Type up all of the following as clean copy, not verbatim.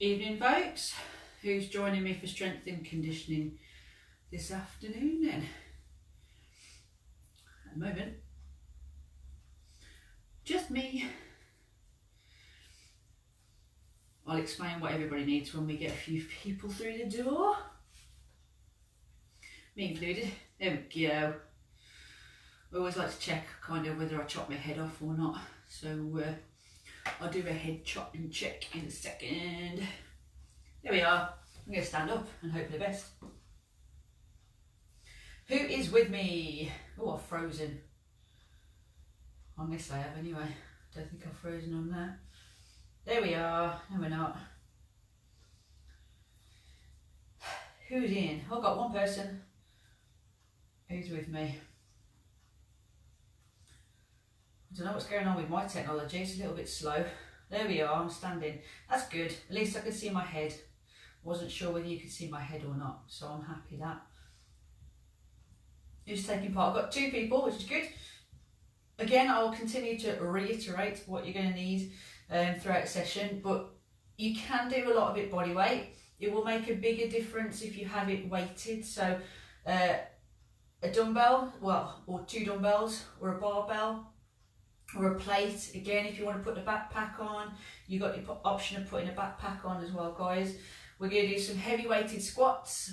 Evening, folks. Who's joining me for strength and conditioning this afternoon then? At the moment, just me. I'll explain what everybody needs when we get a few people through the door. Me included. There we go. I always like to check kind of whether I chop my head off or not. So I'll do a head chopping check in a second. There we are. I'm going to stand up and hope for the best. Who is with me? Oh, I've frozen. On this I have anyway. Don't think I've frozen on that. There we are. No, we're not. Who's in? I've got one person. Who's with me? I don't know what's going on with my technology. It's a little bit slow. There we are. I'm standing. That's good. At least I can see my head. Wasn't sure whether you could see my head or not, so I'm happy that. Who's taking part? I've got two people, which is good. Again, I'll continue to reiterate what you're going to need throughout the session, but you can do a lot of it body weight. It will make a bigger difference if you have it weighted. So a dumbbell, well, or two dumbbells, or a barbell, or a plate. Again, if you want to put the backpack on, you've got the option of putting a backpack on as well, guys. We're going to do some heavy weighted squats.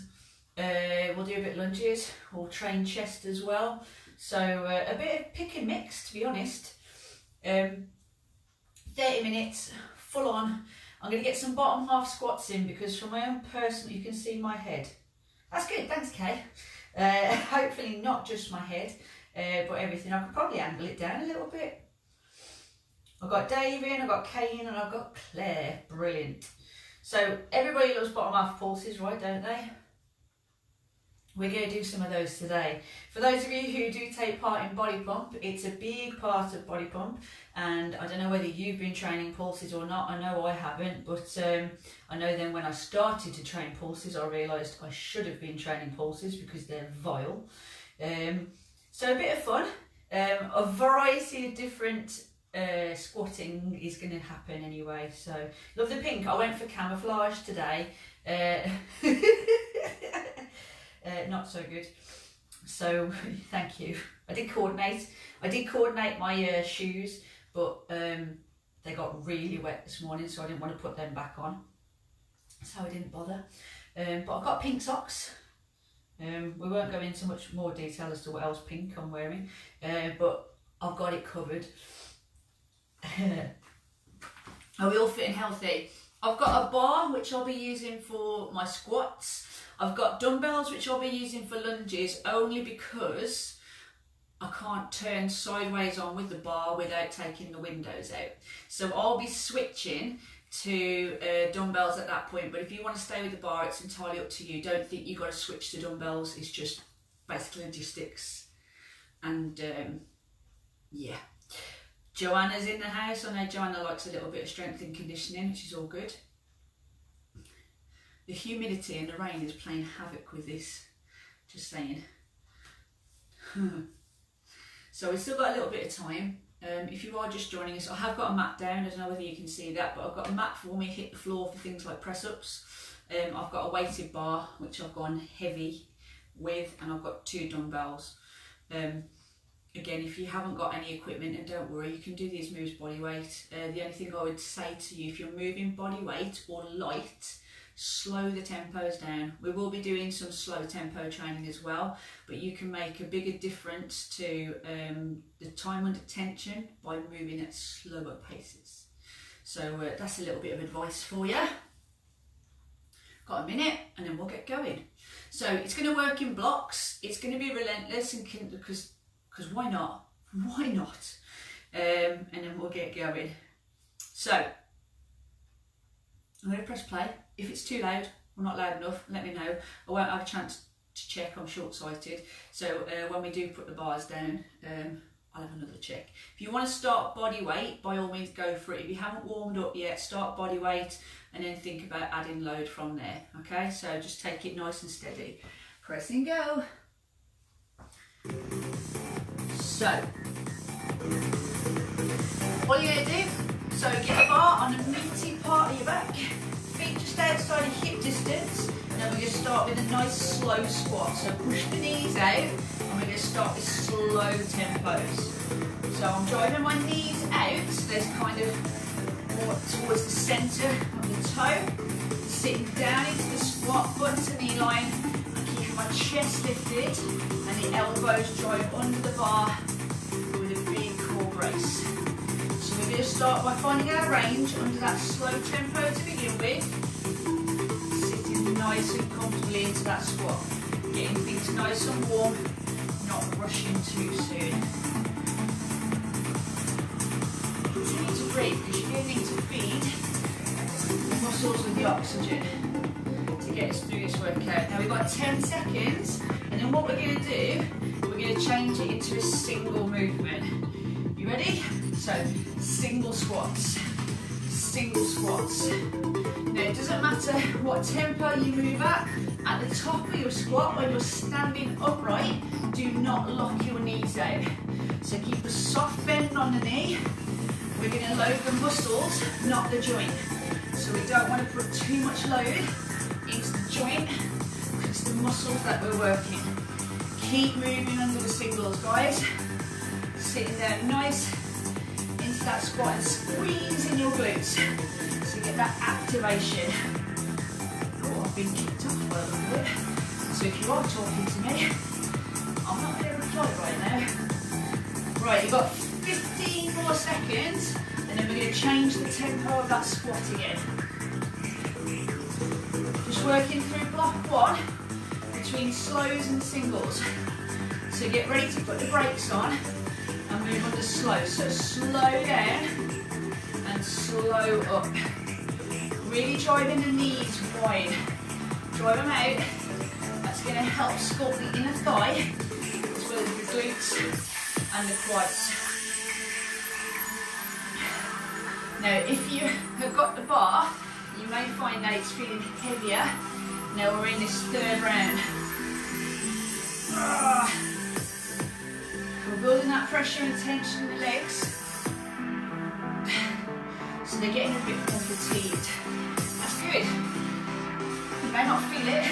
We'll do a bit of lunges. We'll train chest as well. So a bit of pick and mix, to be honest. 30 minutes, full on. I'm going to get some bottom half squats in because from my own personal, you can see my head. That's good, thanks Kay. Hopefully not just my head, but everything. I could probably angle it down a little bit. I've got Dave in, I've got Kay in, and I've got Claire. Brilliant. So everybody loves bottom half pulses, right, don't they? We're going to do some of those today. For those of you who do take part in Body Pump, it's a big part of Body Pump, and I don't know whether you've been training pulses or not. I know I haven't, but I know then when I started to train pulses, I realised I should have been training pulses because they're vile. So a bit of fun, a variety of different squatting is going to happen anyway. So love the pink. I went for camouflage today. Not so good. So thank you. I did coordinate my shoes, but they got really wet this morning, so I didn't want to put them back on. So I didn't bother. But I've got pink socks. We won't go into much more detail as to what else pink I'm wearing, but I've got it covered. Are we all fit and healthy? I've got a bar which I'll be using for my squats. I've got dumbbells which I'll be using for lunges only because I can't turn sideways on with the bar without taking the windows out. So I'll be switching to dumbbells at that point, but if you want to stay with the bar, it's entirely up to you. Don't think you've got to switch to dumbbells. It's just basically logistics. And yeah. Joanna's in the house. I know Joanna likes a little bit of strength and conditioning, which is all good. The humidity and the rain is playing havoc with this, just saying. So we've still got a little bit of time. If you are just joining us, I have got a mat down. I don't know whether you can see that, but I've got a mat for me to hit the floor for things like press-ups. I've got a weighted bar, which I've gone heavy with, and I've got two dumbbells. Again, if you haven't got any equipment, and don't worry, you can do these moves body weight. The only thing I would say to you, if you're moving body weight or light, slow the tempos down. We will be doing some slow tempo training as well, but you can make a bigger difference to the time under tension by moving at slower paces. So that's a little bit of advice for you. Got a minute and then we'll get going. So it's going to work in blocks. It's going to be relentless and because why not? Why not? And then we'll get going. So I'm going to press play. If it's too loud or not loud enough, let me know. I won't have a chance to check. I'm short-sighted. So when we do put the bars down, I'll have another check. If you want to start body weight, by all means go for it. If you haven't warmed up yet, start body weight and then think about adding load from there. Okay, so just take it nice and steady. Press and go. So, all you're going to do, so get a bar on the meaty part of your back, feet distance. Then we're going to start with a nice slow squat. So push the knees out, and we're going to start with slow tempos. So I'm driving my knees out, so there's kind of more towards the centre of the toe. Sitting down into the squat, foot to knee line, and keeping my chest lifted, and the elbows drive under the bar with a big core brace. So we're going to start by finding our range under that slow tempo to begin with. Sitting nice and comfortably into that squat. Getting things nice and warm, not rushing too soon. Continue to breathe because you're going to need to feed the muscles with the oxygen to get us through this workout. Now we've got 10 seconds, and then what we're going to do, we're going to change it into a single movement. You ready? So, single squats, single squats. Now it doesn't matter what tempo you move at the top of your squat, when you're standing upright, do not lock your knees out. So keep a soft bend on the knee. We're going to load the muscles, not the joint. So we don't want to put too much load into the joint, because it's the muscles that we're working. Keep moving under the singles, guys. Sitting there nice into that squat and squeeze in your glutes. So get that activation. Oh, I've been kicked off by a little bit. So if you are talking to me, I'm not going to reply right now. Right, you've got 15 more seconds, and then we're going to change the tempo of that squat again. Just working through block one between slows and singles. So get ready to put the brakes on and move on to slow. So slow down and slow up. Really driving the knees wide. Drive them out. That's going to help sculpt the inner thigh as well as the glutes and the quads. Now if you have got the bar, you may find that it's feeling heavier. Now we're in this third round. We're building that pressure and tension in the legs, so they're getting a bit more fatigued. That's good. You may not feel it,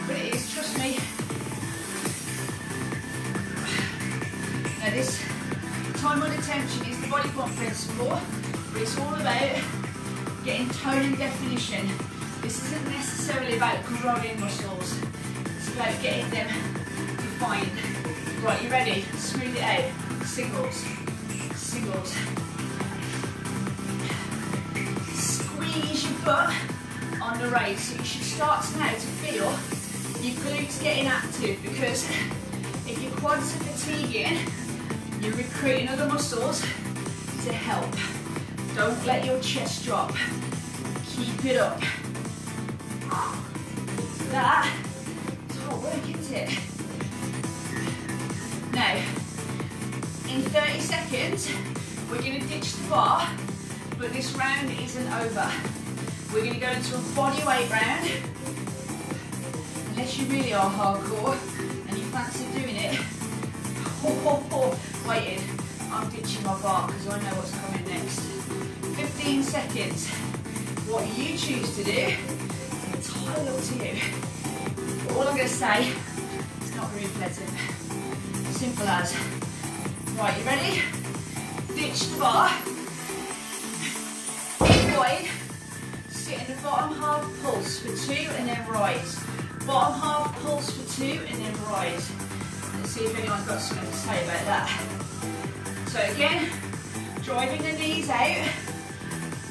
but it is, trust me. Now this time under tension is the body pump principle, but it's all about getting tone and definition. This isn't necessarily about growing muscles, it's about getting them defined. Right, you ready? Smooth it out. Singles, singles. Squeeze your butt on the raise. So you should start now to feel your glutes getting active, because if your quads are fatiguing, you're recruiting other muscles to help. Don't let your chest drop. Keep it up. That is hard work, isn't it? Now, in 30 seconds, we're going to ditch the bar, but this round isn't over. We're going to go into a body weight round. Unless you really are hardcore and you fancy doing it. Waiting. I'm ditching my bar because I know what's coming next. 15 seconds. What you choose to do is entirely up to you. But all I'm going to say, it's not very pleasant. Simple as. Right, you ready? Ditch the bar. Keep wide. Sit in the bottom half pulse for 2 and then rise. Bottom half pulse for 2 and then rise. Let's see if anyone's got something to say about that. So again, driving the knees out.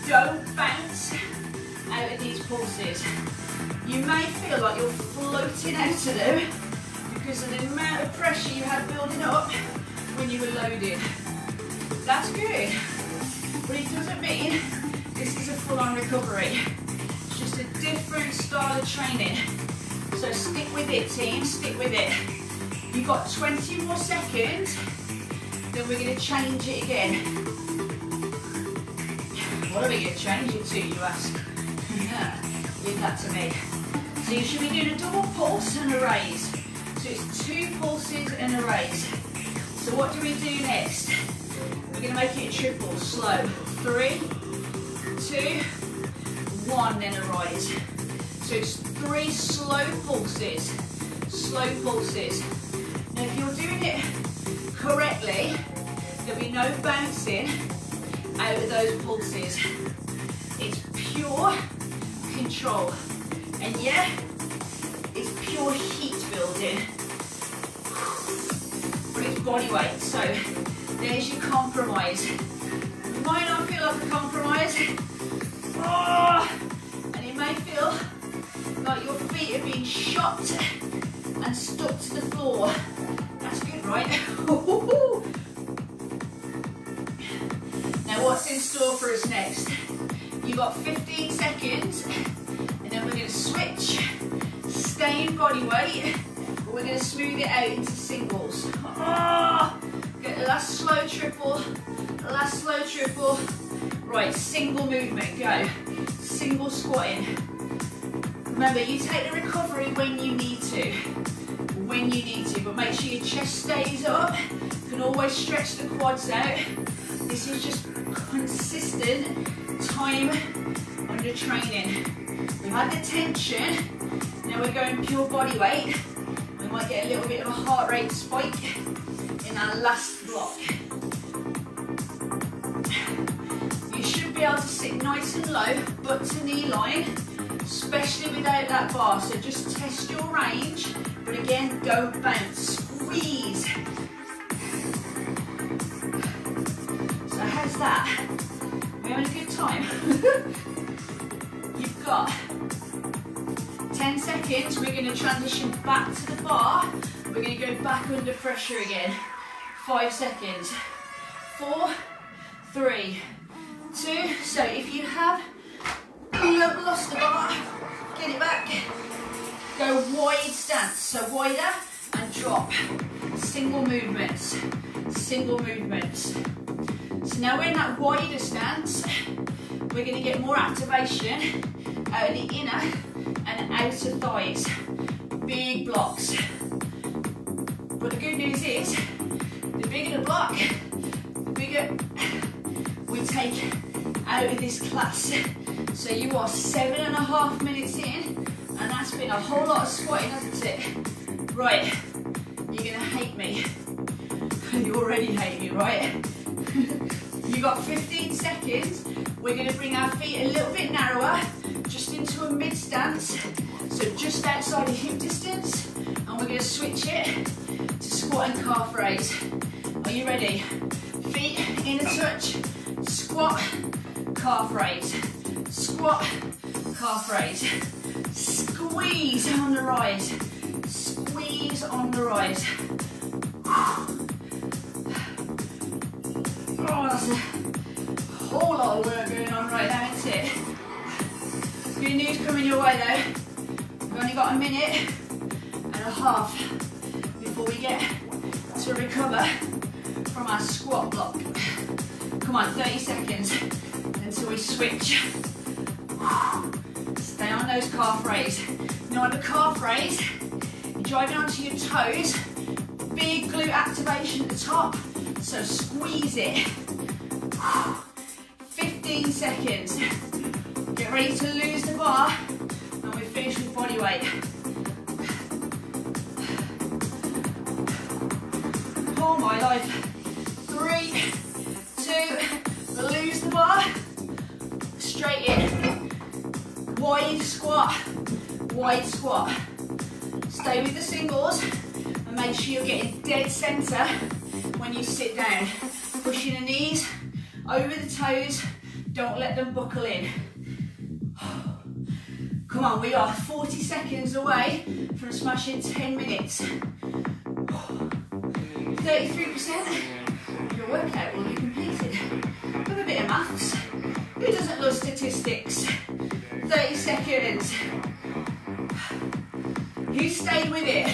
Don't bounce out of these pulses. You may feel like you're floating out of them because of the amount of pressure you had building up when you were loaded. That's good, but it doesn't mean this is a full-on recovery. It's just a different style of training. So stick with it, team, stick with it. You've got 20 more seconds, then we're going to change it again. What are we going to change it to, you ask? Leave that to me. So you should be doing a double pulse and a raise. So it's 2 pulses and a raise. So what do we do next? We're going to make it a triple, slow. 3, 2, 1, then a rise. So So it's 3 slow pulses. Slow pulses. Now if you're doing it correctly, there'll be no bouncing out of those pulses. It's pure control. And yeah, it's pure heat building. But it's body weight. So there's your compromise. It might not feel like a compromise. Oh, and it may feel like your feet are being shot and stuck to the floor. That's good, right? Now what's in store for us next? You've got 15 seconds and then we're going to switch, stay in body weight, but we're going to smooth it out into singles. Oh, get the last slow triple, last slow triple. Right, single movement, go. Single squatting. Remember, you take the recovery when you need to. When you need to, but make sure your chest stays up. You can always stretch the quads out. This is just consistent time under training. We've had the tension, now we're going pure body weight. We might get a little bit of a heart rate spike in our last block. You should be able to sit nice and low, butt to knee line, especially without that bar. So just test your range, but again, don't bounce, squeeze. So how's that? We're having a good time. You've got 10 seconds. We're going to transition back to the bar. We're going to go back under pressure again. 5 seconds. 4, 3, 2. So if you have lost the bar, get it back. Go wide stance. So wider and drop. Single movements. Single movements. So now we're in that wider stance. We're going to get more activation out of the inner and outer thighs. Big blocks. But the good news is, the bigger the block, the bigger we take out of this class. So you are 7.5 minutes in, and that's been a whole lot of squatting, hasn't it? Right, you're going to hate me. You already hate me, right? You got 15 seconds. We're going to bring our feet a little bit narrower, just into a mid stance, so just outside of hip distance, and we're going to switch it to squat and calf raise. Are you ready? Feet in a touch, squat, calf raise, squat, calf raise, squeeze on the rise, squeeze on the rise. Oh, that's a whole lot of work going on right now, isn't it? Good news coming your way though. We've only got 1.5 minutes before we get to recover from our squat block. Come on, 30 seconds until we switch. Stay on those calf raise. Now on the calf raise, you're driving onto your toes. Big glute activation at the top. So squeeze it. 15 seconds. Get ready to lose the bar, and we finish with body weight. Oh my life. 3, 2, lose the bar. Straight in. Wide squat. Wide squat. Stay with the singles, and make sure you're getting dead center when you sit down. Pushing the knees over the toes, don't let them buckle in. Come on, we are 40 seconds away from smashing 10 minutes. 33% of your workout will be completed. Have a bit of maths. Who doesn't love statistics? 30 seconds. Who stayed with it?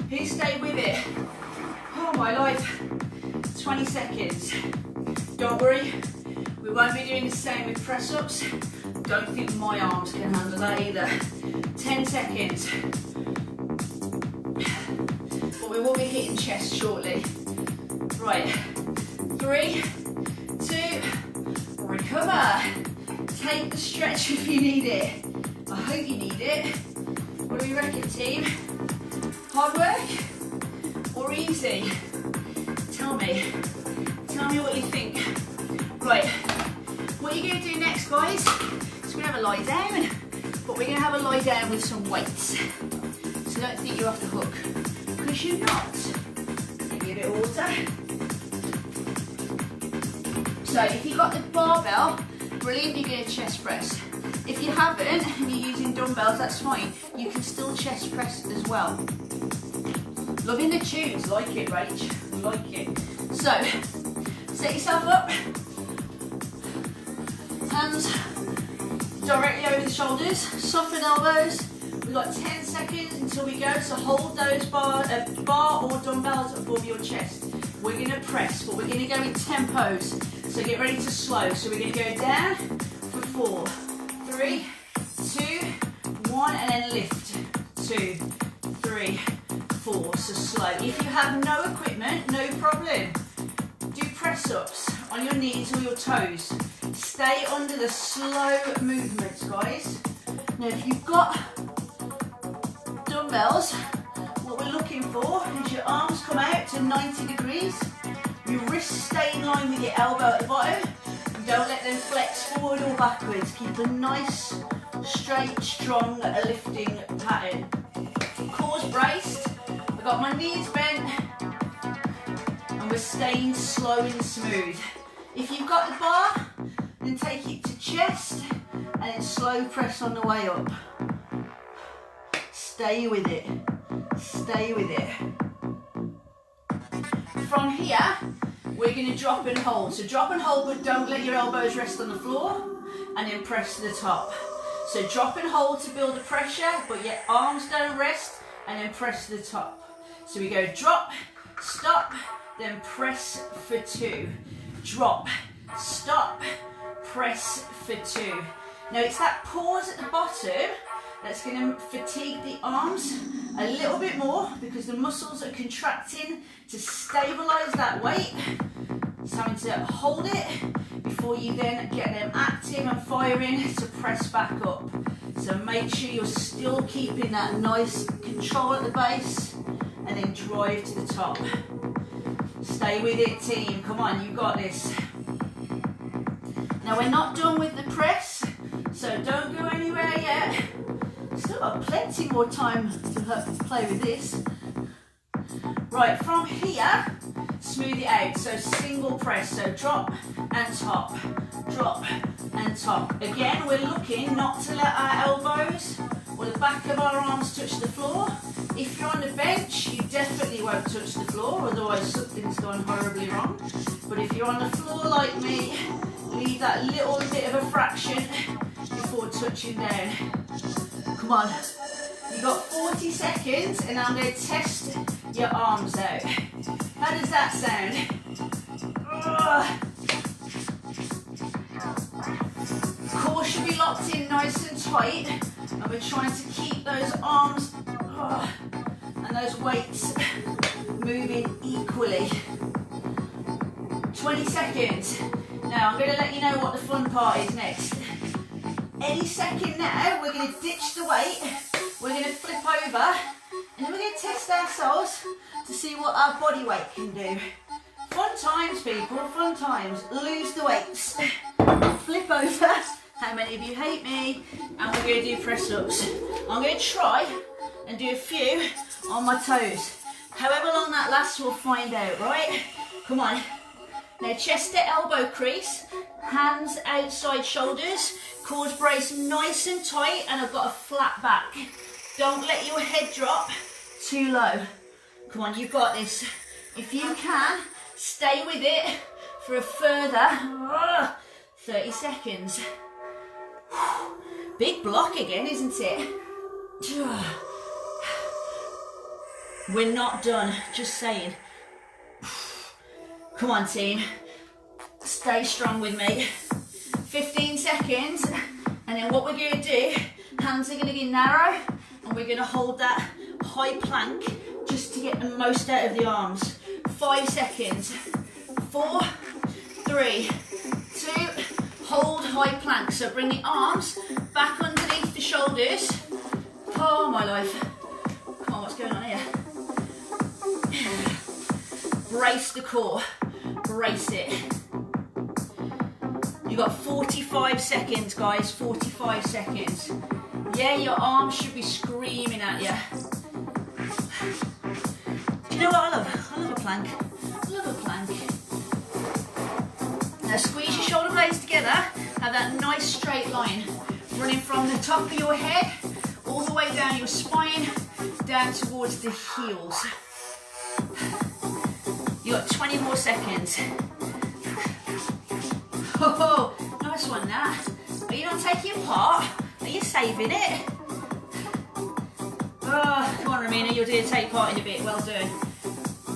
Who stayed with it? Oh my life. 20 seconds. Don't worry, we won't be doing the same with press-ups. Don't think my arms can handle that either. 10 seconds. But we will be hitting chest shortly. Right, 3, 2, recover. Take the stretch if you need it. I hope you need it. What do we reckon, team? Hard work or easy? Tell me what you think. Right, what you're going to do next, guys, is we're going to have a lie down, but we're going to have a lie down with some weights. So don't think you're off the hook, because you're not. Give you a bit of water. So if you've got the barbell, brilliant, you're going to chest press. If you haven't and you're using dumbbells, that's fine. You can still chest press as well. Loving the tunes, like it, Rach, like it. So, set yourself up. Hands directly over the shoulders, soften elbows. We've got 10 seconds until we go, so hold those bar or dumbbells above your chest. We're going to press, but we're going to go in tempos. So get ready to slow. So we're going to go down for 4, 3, 2, 1, and then lift. 2, 3, 4. So slow. If you have no equipment, no problem. Do press-ups on your knees or your toes. Stay under the slow movements, guys. Now, if you've got dumbbells, what we're looking for is your arms come out to 90 degrees. Your wrists stay in line with your elbow at the bottom. Don't let them flex forward or backwards. Keep a nice, straight, strong lifting pattern. Core's braced. I've got my knees bent. And we're staying slow and smooth. If you've got the bar, then take it to chest and then slow press on the way up. Stay with it. Stay with it. From here, we're going to drop and hold. So drop and hold, but don't let your elbows rest on the floor, and then press to the top. So drop and hold to build the pressure, but your arms don't rest, and then press to the top. So we go drop, stop, then press for 2. Drop, stop, press for 2. Now it's that pause at the bottom that's going to fatigue the arms a little bit more, because the muscles are contracting to stabilise that weight. It's having to hold it before you then get them active and firing to press back up. So make sure you're still keeping that nice control at the base, and then drive to the top. Stay with it, team. Come on, you got this. Now we're not done with the press, so don't go anywhere yet. Still got plenty more time to play with this. Right, from here, smooth it out. So single press, so drop and top, drop and top. Again, we're looking not to let our elbows or the back of our arms touch the floor. If you're on the bench, you definitely won't touch the floor, otherwise something's gone horribly wrong. But if you're on the floor like me, leave that little bit of a fraction before touching down. Come on, you've got 40 seconds, and I'm going to test your arms out. How does that sound? Core should be locked in nice and tight, and we're trying to keep those arms and those weights moving equally. 20 seconds. Now I'm going to let you know what the fun part is next. Any second now, we're going to ditch the weight, we're going to flip over, and then we're going to test ourselves to see what our body weight can do. Fun times, people, fun times. Lose the weights. Flip over. How many of you hate me? And we're going to do press-ups. I'm going to try and do a few on my toes. However long that lasts, we'll find out, right? Come on. Now chest to elbow crease, hands outside shoulders, core's braced nice and tight, and I've got a flat back. Don't let your head drop too low. Come on, you've got this. If you can, stay with it for a further 30 seconds. Big block again, isn't it? We're not done, just saying. Come on, team. Stay strong with me. 15 seconds, and then what we're going to do, hands are going to be narrow, and we're going to hold that high plank just to get the most out of the arms. 5 seconds. 4, 3, 2, hold high plank. So bring the arms back underneath the shoulders. Oh my life. Come on, what's going on here? Brace the core, brace it. You've got 45 seconds, guys, 45 seconds. Yeah, your arms should be screaming at you. Do you know what I love? I love a plank. I love a plank. Now squeeze your shoulder blades together, have that nice straight line running from the top of your head all the way down your spine, down towards the heels. You got 20 more seconds. Oh, nice one, Nat. Are you not taking part? Are you saving it? Oh, come on, Romina, you're going to take part in a bit. Well done.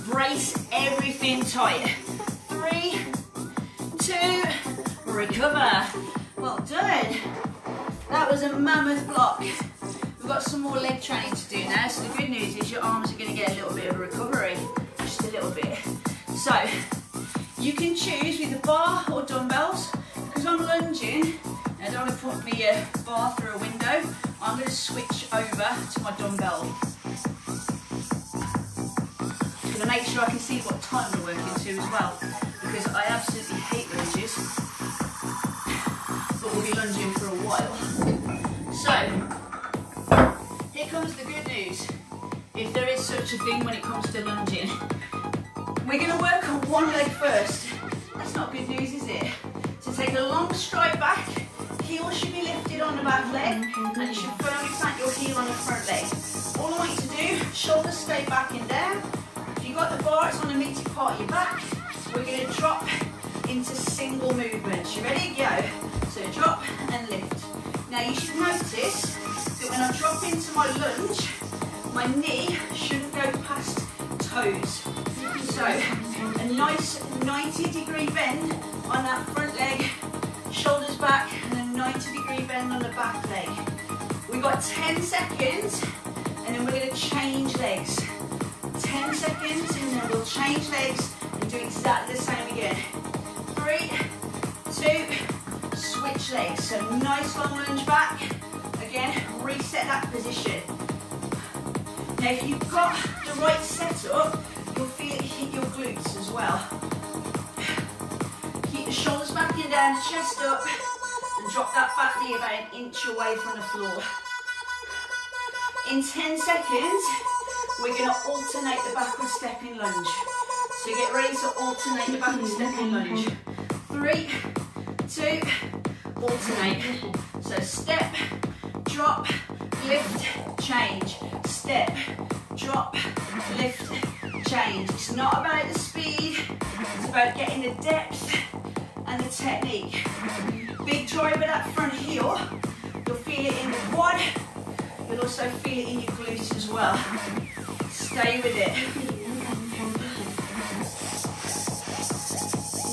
Brace everything tight. 3, 2, recover. Well done. That was a mammoth block. We've got some more leg training to do now, so the good news is your arms are going to get a little bit of a recovery. Just a little bit. So, you can choose with the bar or dumbbells. Because I'm lunging, and I don't want to put my bar through a window, I'm going to switch over to my dumbbell. I'm going to make sure I can see what time we're working to as well, because I absolutely hate lunges, but we'll be lunging for a while. So, here comes the good news, if there is such a thing when it comes to lunging. We're going to work on one leg first. That's not good news, is it? So take a long stride back, heel should be lifted on the back leg, and you should firmly plant your heel on the front leg. All I want you to do, shoulders stay back and down. If you've got the bar, it's on the meaty part of your back. We're going to drop into single movements. You ready? Go. So drop and lift. Now you should notice that when I drop into my lunge, my knee shouldn't go past toes. So a nice 90-degree bend on that front leg, shoulders back, and a 90-degree bend on the back leg. We've got 10 seconds, and then we're going to change legs. 10 seconds, and then we'll change legs and do exactly the same again. 3, 2, switch legs. So nice long lunge back. Again, reset that position. Now if you've got the right setup, you'll feel it hit your glutes as well. Keep the shoulders back and down, chest up, and drop that back knee about an inch away from the floor. In 10 seconds, we're going to alternate the backward stepping lunge. So get ready to alternate the backward stepping lunge. 3, 2, alternate. So step, drop, lift, change. Step, drop, lift, change. It's not about the speed, it's about getting the depth and the technique. Big drive of that front heel. You'll feel it in the quad. You'll also feel it in your glutes as well. Stay with it.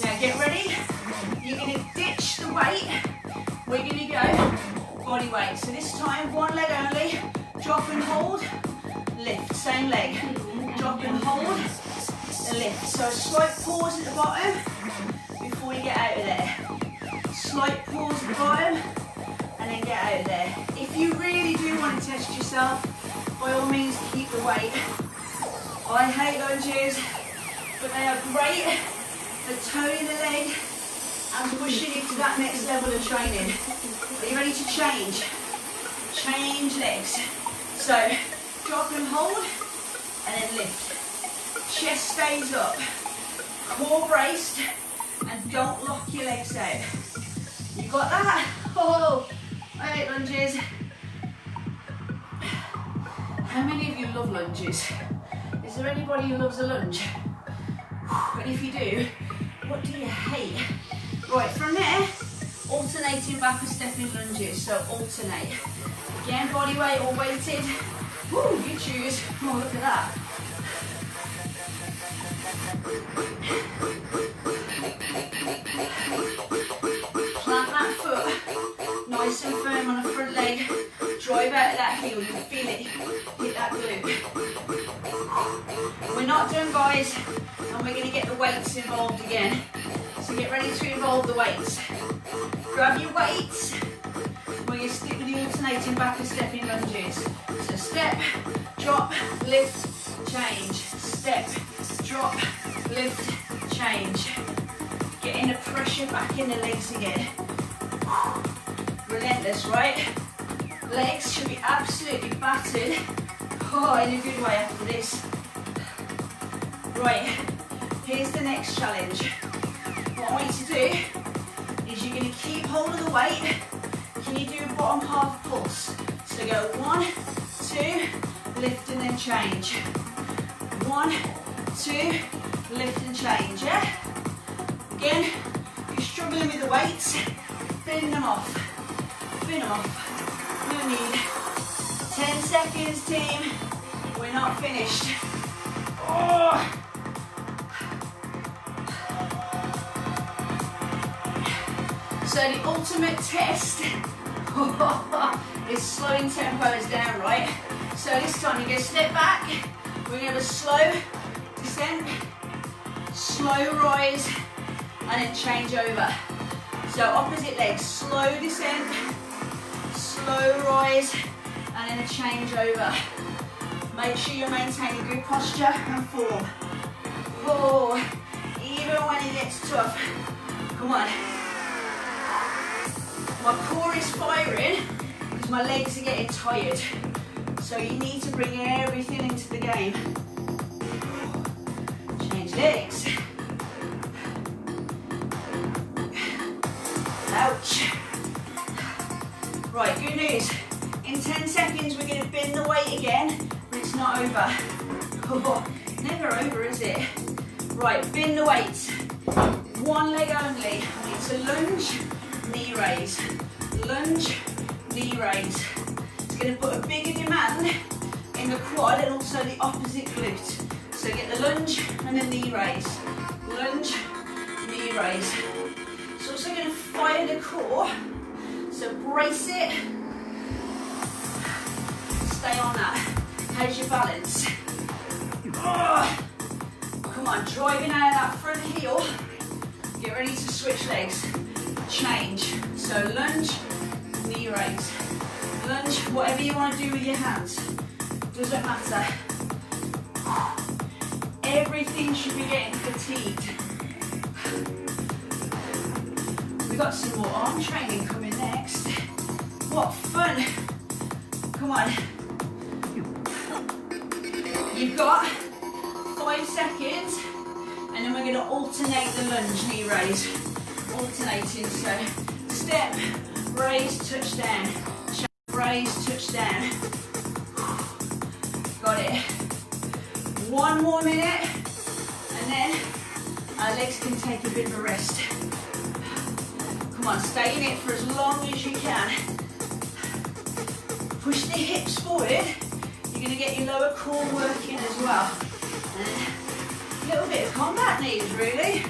Now get ready. You're going to ditch the weight. We're going to go body weight. So this time, one leg only. Drop and hold. Lift. Same leg. Drop and hold. And lift. So a slight pause at the bottom before you get out of there. Slight pause at the bottom and then get out of there. If you really do want to test yourself, by all means keep the weight. I hate lunges, but they are great for toning the leg and pushing it to that next level of training. Are you ready to change? Change legs. So drop and hold and then lift. Chest stays up, core braced, and don't lock your legs out. You got that? Oh, I hate lunges. How many of you love lunges? Is there anybody who loves a lunge? And if you do, what do you hate? Right, from there, alternating backward stepping lunges. So alternate. Again, body weight or weighted. Woo, you choose. Oh, look at that. Plant that foot nice and firm on the front leg. Drive out of that heel. You can feel it hit that glute. We're not done, guys, and we're going to get the weights involved again. So get ready to involve the weights. Grab your weights. We're going to stick with the alternate alternating back and stepping lunges. So step, drop, lift, change. Step, drop, lift, change. Getting the pressure back in the legs again. Relentless, right? Legs should be absolutely battered. Oh, in a good way after this. Right, here's the next challenge. What I want you to do is you're going to keep hold of the weight. Can you do a bottom half pulse? So go 1, 2, lift and then change. 1, 2, lift and change, yeah? Again, if you're struggling with the weights, bin them off. Bin them off. No need. 10 seconds, team. We're not finished. Oh. So the ultimate test is slowing tempos down, right? So this time you're going to step back, we're going to have a slow descent, slow rise, and then change over. So opposite leg, slow descent, slow rise, and then a change over. Make sure you maintain a good posture and form. Oh, even when it gets tough. Come on. My core is firing because my legs are getting tired. So you need to bring everything into the game. Change legs. Ouch. Right, good news. In 10 seconds we're going to bend the weight again, but it's not over. Oh, never over, is it? Right, bend the weight. One leg only. It's a lunge, knee raise. Lunge, knee raise. It's going to put a bigger demand in the quad and also the opposite glute. So get the lunge and the knee raise. Lunge, knee raise. It's also going to fire the core. So brace it. Stay on that. How's your balance? Oh. Come on, driving out of that front heel. Get ready to switch legs. Change. So lunge, knee raise. Lunge, whatever you want to do with your hands. Doesn't matter. Everything should be getting fatigued. We've got some more arm training coming next. What fun. Come on. You've got 5 seconds and then we're going to alternate the lunge, knee raise. Alternating, so step, raise, touch down. Raise, touch down. Got it. 1 more minute and then our legs can take a bit of a rest. Come on, stay in it for as long as you can. Push the hips forward. You're going to get your lower core working as well. And a little bit of combat needs, really.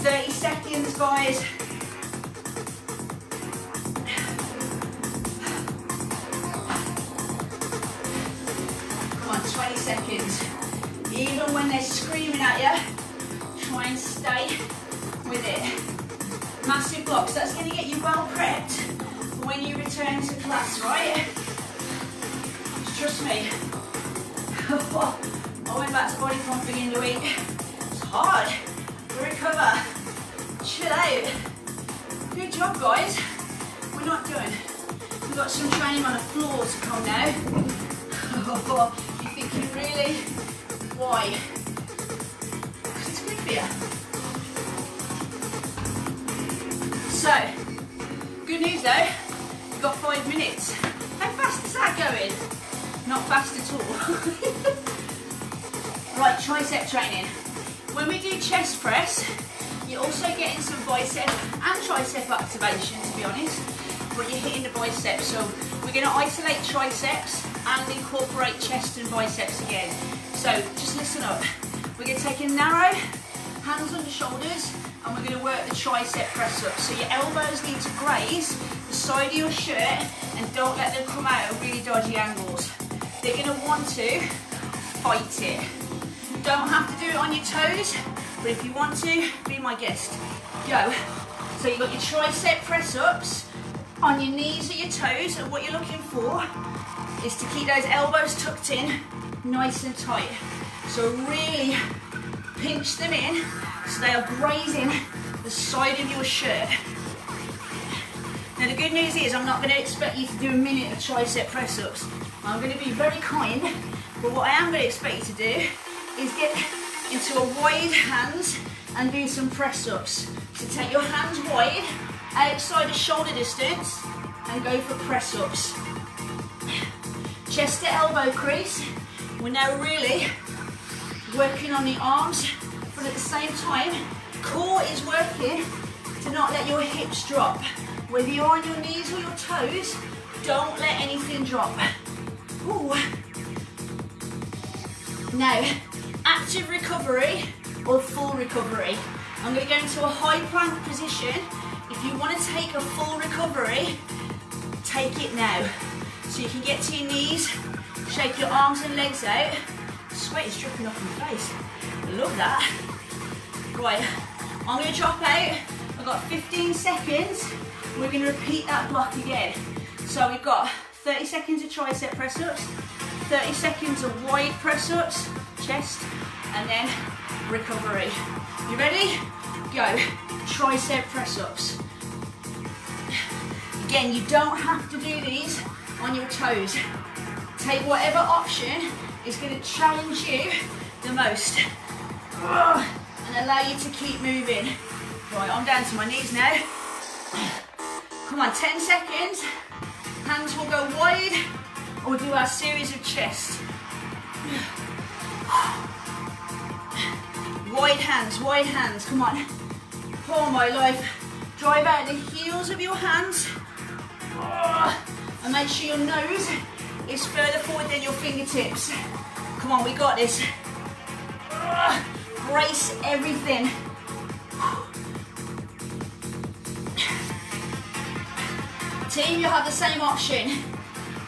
30 seconds, guys. Come on, 20 seconds. Even when they're screaming at you, try and stay with it. Massive blocks. That's going to get you well prepped for when you return to class, right? Just trust me. I went back to body comp beginning of the week. It's hard. Recover. Chill out. Good job, guys. We're not done. We've got some training on the floor to come now. You're thinking, really? Why? Because it's good for you. So, good news though, we've got 5 minutes. How fast is that going? Not fast at all. Right, tricep training. When we do chest press, you're also getting some bicep and tricep activation, to be honest, but you're hitting the biceps. So we're going to isolate triceps and incorporate chest and biceps again. So just listen up. We're going to take a narrow, hands on the shoulders, and we're going to work the tricep press up. So your elbows need to graze the side of your shirt and don't let them come out at really dodgy angles. They're going to want to fight it. Don't have to do it on your toes, but if you want to, be my guest. Go. So you've got your tricep press ups, on your knees or your toes, and what you're looking for is to keep those elbows tucked in nice and tight. So really pinch them in so they are grazing the side of your shirt. Now the good news is I'm not going to expect you to do a minute of tricep press-ups. I'm going to be very kind, but what I am going to expect you to do is get into a wide hands and do some press-ups. So take your hands wide, outside of shoulder distance, and go for press-ups. Chest to elbow crease. We're now really working on the arms, but at the same time, core is working to not let your hips drop. Whether you're on your knees or your toes, don't let anything drop. Ooh. Now, active recovery or full recovery. I'm going to go into a high plank position. If you want to take a full recovery, take it now. So you can get to your knees, shake your arms and legs out. Sweat is dripping off my face. I love that. Right, I'm going to drop out. I've got 15 seconds. We're going to repeat that block again. So we've got 30 seconds of tricep press-ups, 30 seconds of wide press-ups, chest, and then recovery. You ready? Go. Tricep press-ups. Again, you don't have to do these on your toes. Take whatever option is going to challenge you the most. And allow you to keep moving. Right, I'm down to my knees now. Come on, 10 seconds. Hands will go wide, or we'll do our series of chest. Wide hands, come on. Oh my life. Drive out the heels of your hands. And make sure your nose is further forward than your fingertips. Come on, we got this. Brace everything. Team, you have the same option.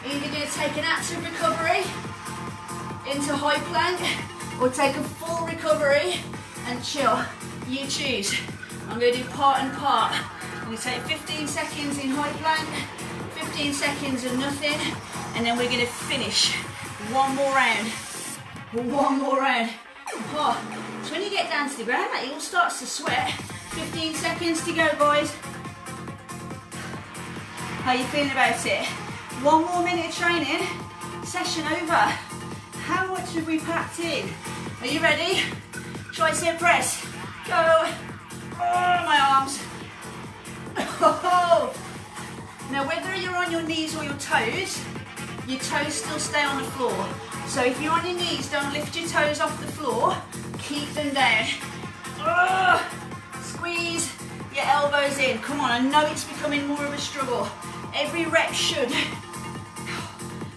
Either going to take an active recovery into high plank or take a full recovery and chill. You choose. I'm going to do part and part. I'm going to take 15 seconds in high plank, 15 seconds of nothing, and then we're going to finish. One more round. One more round. Oh, so when you get down to the ground, it all starts to sweat. 15 seconds to go, boys. How are you feeling about it? One more minute of training, session over. How much have we packed in? Are you ready? Tricep press. Go. Oh, my arms. Oh. Now, whether you're on your knees or your toes still stay on the floor. So if you're on your knees, don't lift your toes off the floor. Keep them down. Oh. Squeeze your elbows in. Come on, I know it's becoming more of a struggle. Every rep should.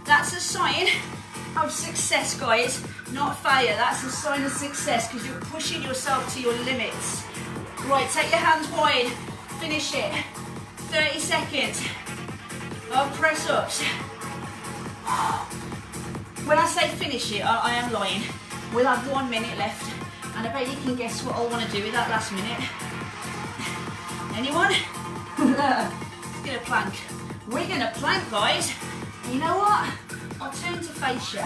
That's a sign of success, guys, not failure. That's a sign of success because you're pushing yourself to your limits. Right, take your hands wide. Finish it. 30 seconds of press-ups. When I say finish it, I am lying. We'll have 1 minute left, and I bet you can guess what I'll want to do with that last minute. Anyone? Let's get a plank. We're gonna plank, guys. You know what? I'll turn to face you,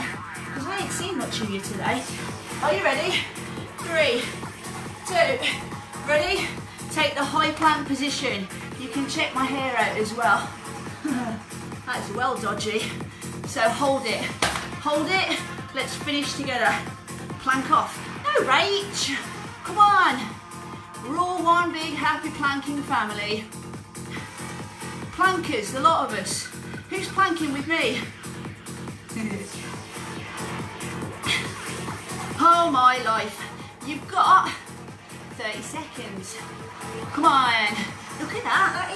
because I ain't seen much of you today. Are you ready? 3, 2, ready? Take the high plank position. You can check my hair out as well. That's well dodgy. So hold it. Hold it. Let's finish together. Plank off. No rage. Come on. We're all one big happy planking family. Plankers, the lot of us. Who's planking with me? Oh my life. You've got 30 seconds. Come on. Look at that.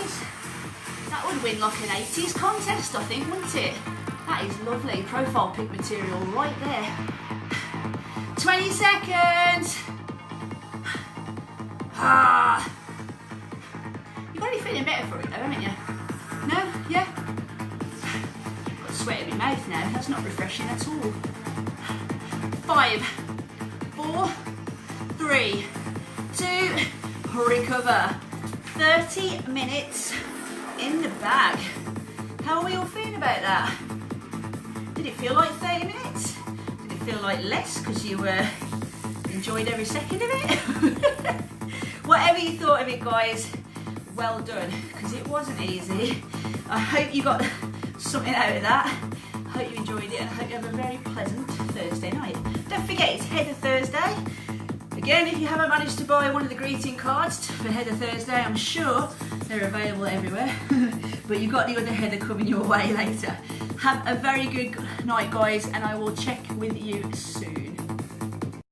That would win like an 80s contest, I think, wouldn't it? That is lovely. Profile pic material right there. 20 seconds. You've got to be feeling better for it though, haven't you? No? Yeah? Got sweat in my mouth now. That's not refreshing at all. 5, 4, 3, 2, recover. 30 minutes in the bag. we all feeling about that? Did it feel like 30 minutes? Did it feel like less because you enjoyed every second of it? Whatever you thought of it, guys, well done, because it wasn't easy. I hope you got something out of that. I hope you enjoyed it, and I hope you have a very pleasant Thursday night. Don't forget, it's Heather Thursday. Again, if you haven't managed to buy one of the greeting cards for Heather Thursday, I'm sure they're available everywhere. But you've got the other Heather coming your way later. Have a very good night, guys, and I will check with you soon.